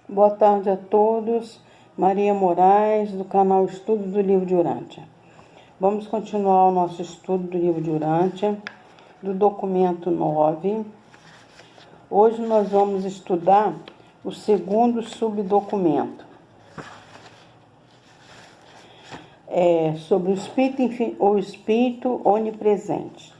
Boa tarde a todos. Maria Moraes, do canal Estudo do Livro de Urântia. Vamos continuar o nosso estudo do livro de Urântia, do documento 9. Hoje nós vamos estudar o segundo subdocumento. Sobre o espírito onipresente.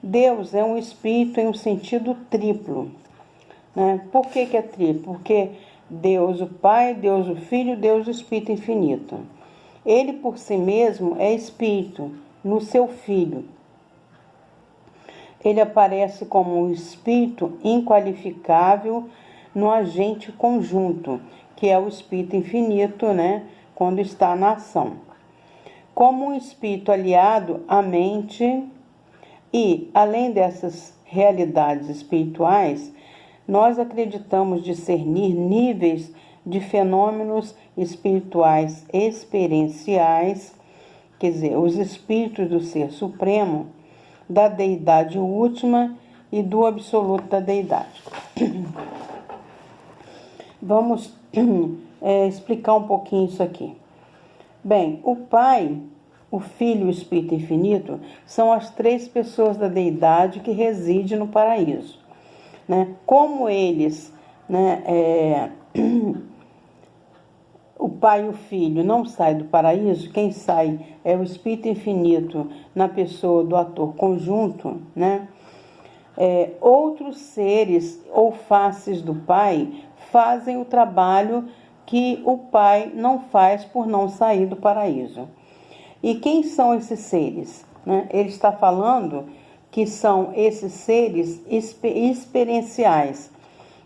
Deus é um espírito em um sentido triplo. Né? Por que é triplo? Porque Deus o Pai, Deus o Filho, Deus o Espírito Infinito. Ele por si mesmo é espírito no seu Filho. Ele aparece como um espírito inqualificável no agente conjunto, que é o Espírito Infinito, né? Quando está na ação. Como um espírito aliado à mente e, além dessas realidades espirituais, nós acreditamos discernir níveis de fenômenos espirituais experienciais, quer dizer, os espíritos do Ser Supremo, da Deidade Última e do Absoluto da Deidade. Vamos explicar um pouquinho isso aqui. Bem, o Pai, o Filho e o Espírito Infinito são as três pessoas da Deidade que residem no paraíso. Né? Como eles, né, o Pai e o Filho não saem do paraíso, quem sai é o Espírito Infinito na pessoa do ator conjunto, né? Outros seres ou faces do Pai fazem o trabalho que o Pai não faz por não sair do paraíso. E quem são esses seres? Né? Ele está falando que são esses seres experienciais,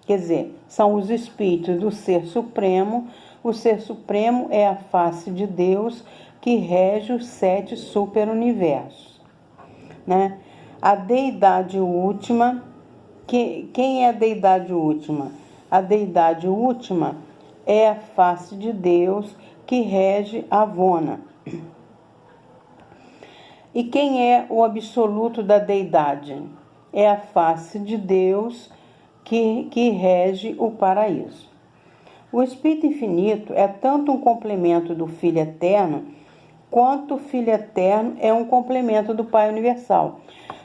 quer dizer, são os espíritos do Ser Supremo. O Ser Supremo é a face de Deus que rege os 7 superuniversos. Né? A Deidade Última, quem é a Deidade Última? A Deidade Última é a face de Deus que rege a Vona. E quem é o absoluto da Deidade? É a face de Deus que rege o paraíso. O Espírito Infinito é tanto um complemento do Filho Eterno, quanto o Filho Eterno é um complemento do Pai Universal.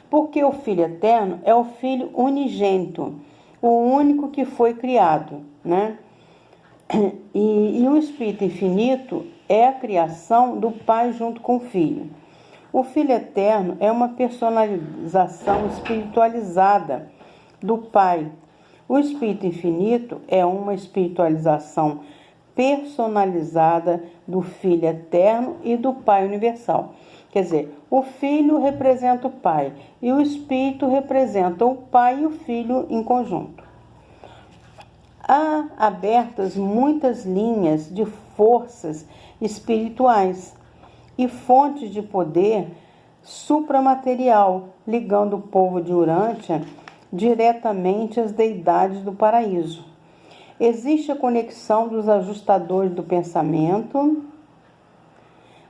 Porque o Filho Eterno é o Filho unigênito, o único que foi criado, né? E o Espírito Infinito é a criação do Pai junto com o Filho. O Filho Eterno é uma personalização espiritualizada do Pai. O Espírito Infinito é uma espiritualização personalizada do Filho Eterno e do Pai Universal. Quer dizer, o Filho representa o Pai e o Espírito representa o Pai e o Filho em conjunto. Há abertas muitas linhas de forças espirituais e fontes de poder supramaterial, ligando o povo de Urântia diretamente às deidades do paraíso. Existe a conexão dos ajustadores do pensamento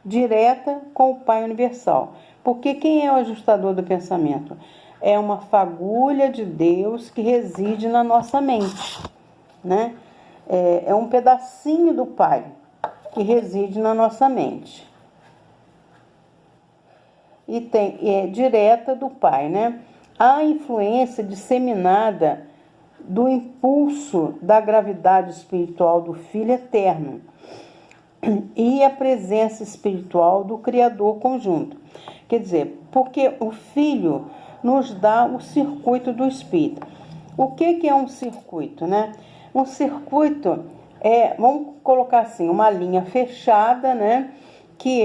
direta com o Pai Universal. Porque quem é o ajustador do pensamento? É uma fagulha de Deus que reside na nossa mente, né? É um pedacinho do Pai que reside na nossa mente. E é direta do Pai, né? Há influência disseminada do impulso da gravidade espiritual do Filho Eterno e a presença espiritual do Criador conjunto. Quer dizer, porque o Filho nos dá o circuito do Espírito. O que é um circuito, né? Um circuito vamos colocar assim, uma linha fechada, né? Que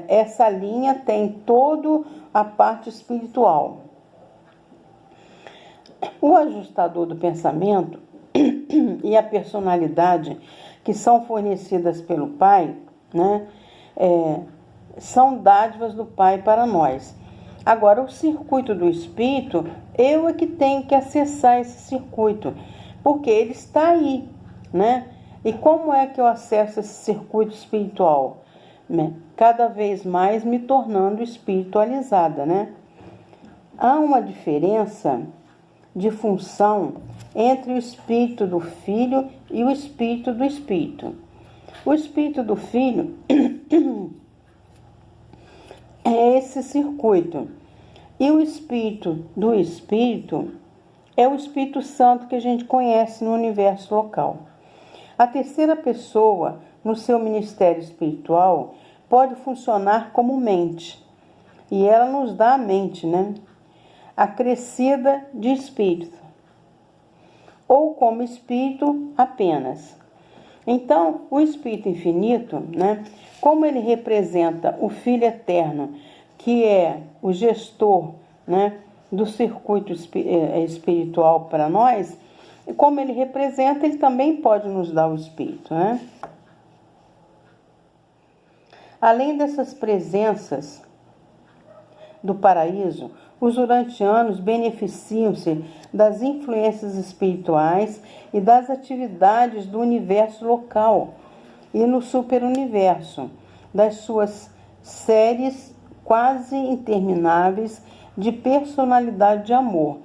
essa linha tem toda a parte espiritual. O ajustador do pensamento e a personalidade que são fornecidas pelo Pai, né, são dádivas do Pai para nós. Agora, o circuito do Espírito, eu é que tenho que acessar esse circuito, porque ele está aí, né? E como é que eu acesso esse circuito espiritual? Cada vez mais me tornando espiritualizada, né? Há uma diferença de função entre o espírito do Filho e o espírito do Espírito. O espírito do Filho é esse circuito, e o espírito do Espírito é o Espírito Santo que a gente conhece no universo local. A terceira pessoa, no seu ministério espiritual, pode funcionar como mente, e ela nos dá a mente, né? Acrescida de espírito, ou como espírito apenas. Então, o Espírito Infinito, né, como ele representa o Filho Eterno, que é o gestor, né, do circuito espiritual para nós, como ele representa, ele também pode nos dar o Espírito, né? Além dessas presenças do paraíso, os urantianos beneficiam-se das influências espirituais e das atividades do universo local e no superuniverso, das suas séries quase intermináveis de personalidade de amor,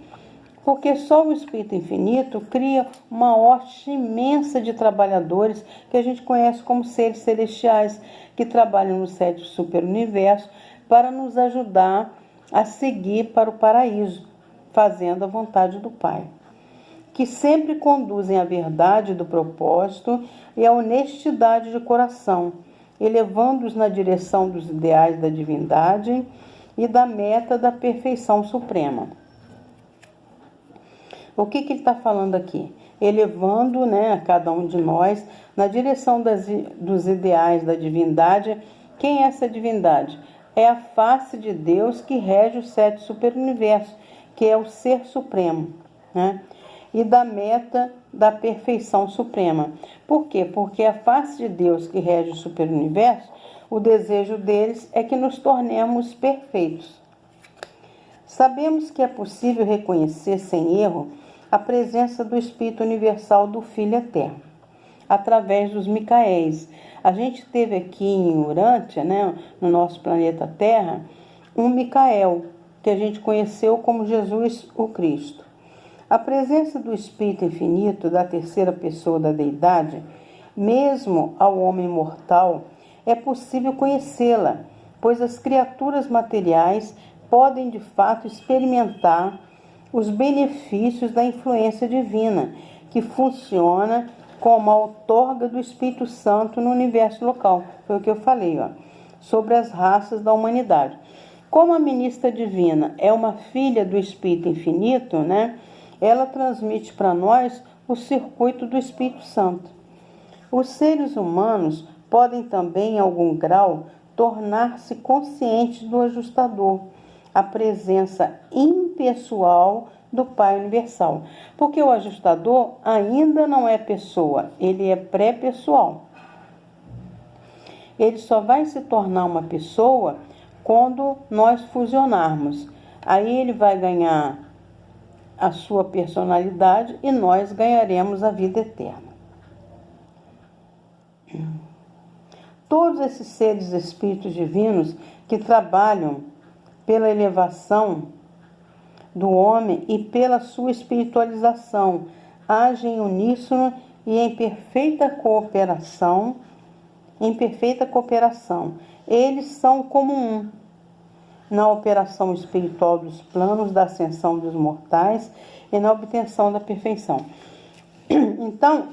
porque só o Espírito Infinito cria uma hoste imensa de trabalhadores que a gente conhece como seres celestiais, que trabalham no sétimo superuniverso para nos ajudar a seguir para o paraíso, fazendo a vontade do Pai, que sempre conduzem à verdade do propósito e à honestidade de coração, elevando-os na direção dos ideais da divindade e da meta da perfeição suprema. O que ele está falando aqui? Elevando, né, a cada um de nós na direção dos ideais da divindade. Quem é essa divindade? É a face de Deus que rege o sete superuniverso, que é o Ser Supremo, né? E da meta da perfeição suprema. Por quê? Porque a face de Deus que rege o superuniverso, o desejo deles é que nos tornemos perfeitos. Sabemos que é possível reconhecer sem erro a presença do Espírito Universal do Filho Eterno, através dos Micaéis. A gente teve aqui em Urântia, né, no nosso planeta Terra, um Micael, que a gente conheceu como Jesus o Cristo. A presença do Espírito Infinito, da terceira pessoa da Deidade, mesmo ao homem mortal, é possível conhecê-la, pois as criaturas materiais podem de fato experimentar os benefícios da influência divina, que funciona como a outorga do Espírito Santo no universo local. Foi o que eu falei, sobre as raças da humanidade. Como a ministra divina é uma filha do Espírito Infinito, né, ela transmite para nós o circuito do Espírito Santo. Os seres humanos podem também, em algum grau, tornar-se conscientes do ajustador, a presença impessoal do Pai Universal. Porque o ajustador ainda não é pessoa, ele é pré-pessoal. Ele só vai se tornar uma pessoa quando nós fusionarmos. Aí ele vai ganhar a sua personalidade e nós ganharemos a vida eterna. Todos esses seres espíritos divinos que trabalham pela elevação do homem e pela sua espiritualização agem em uníssono e em perfeita cooperação. Eles são como um na operação espiritual dos planos da ascensão dos mortais e na obtenção da perfeição. Então,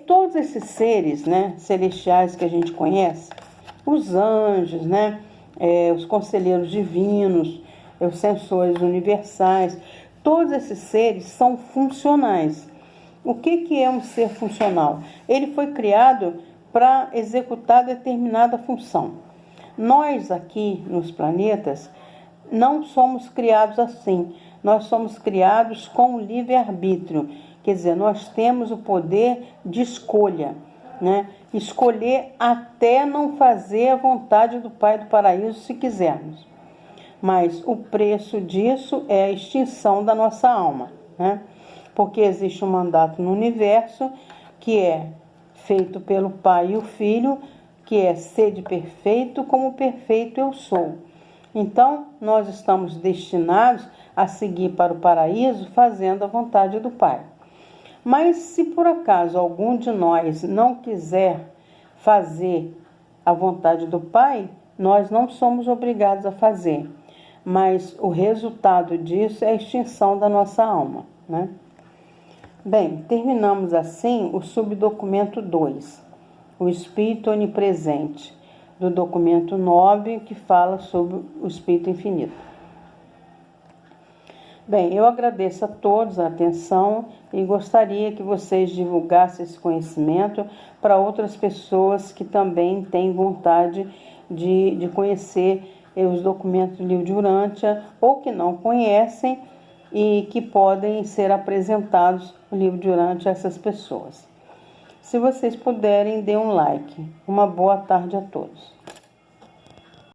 todos esses seres, né, celestiais que a gente conhece, os anjos, né, os conselheiros divinos, os sensores universais, todos esses seres são funcionais. O que é um ser funcional? Ele foi criado para executar determinada função. Nós aqui nos planetas não somos criados assim. Nós somos criados com o livre-arbítrio. Quer dizer, nós temos o poder de escolha, né? Escolher até não fazer a vontade do Pai do Paraíso se quisermos. Mas o preço disso é a extinção da nossa alma, né? Porque existe um mandato no universo que é feito pelo Pai e o Filho, que é sede perfeito como perfeito eu sou. Então, nós estamos destinados a seguir para o paraíso fazendo a vontade do Pai. Mas se por acaso algum de nós não quiser fazer a vontade do Pai, nós não somos obrigados a fazer, mas o resultado disso é a extinção da nossa alma, né? Bem, terminamos assim o subdocumento 2, o Espírito Onipresente, do documento 9, que fala sobre o Espírito Infinito. Bem, eu agradeço a todos a atenção e gostaria que vocês divulgassem esse conhecimento para outras pessoas que também têm vontade de conhecer os documentos do livro de Urântia ou que não conhecem e que podem ser apresentados no livro de Urântia a essas pessoas. Se vocês puderem, dê um like. Uma boa tarde a todos.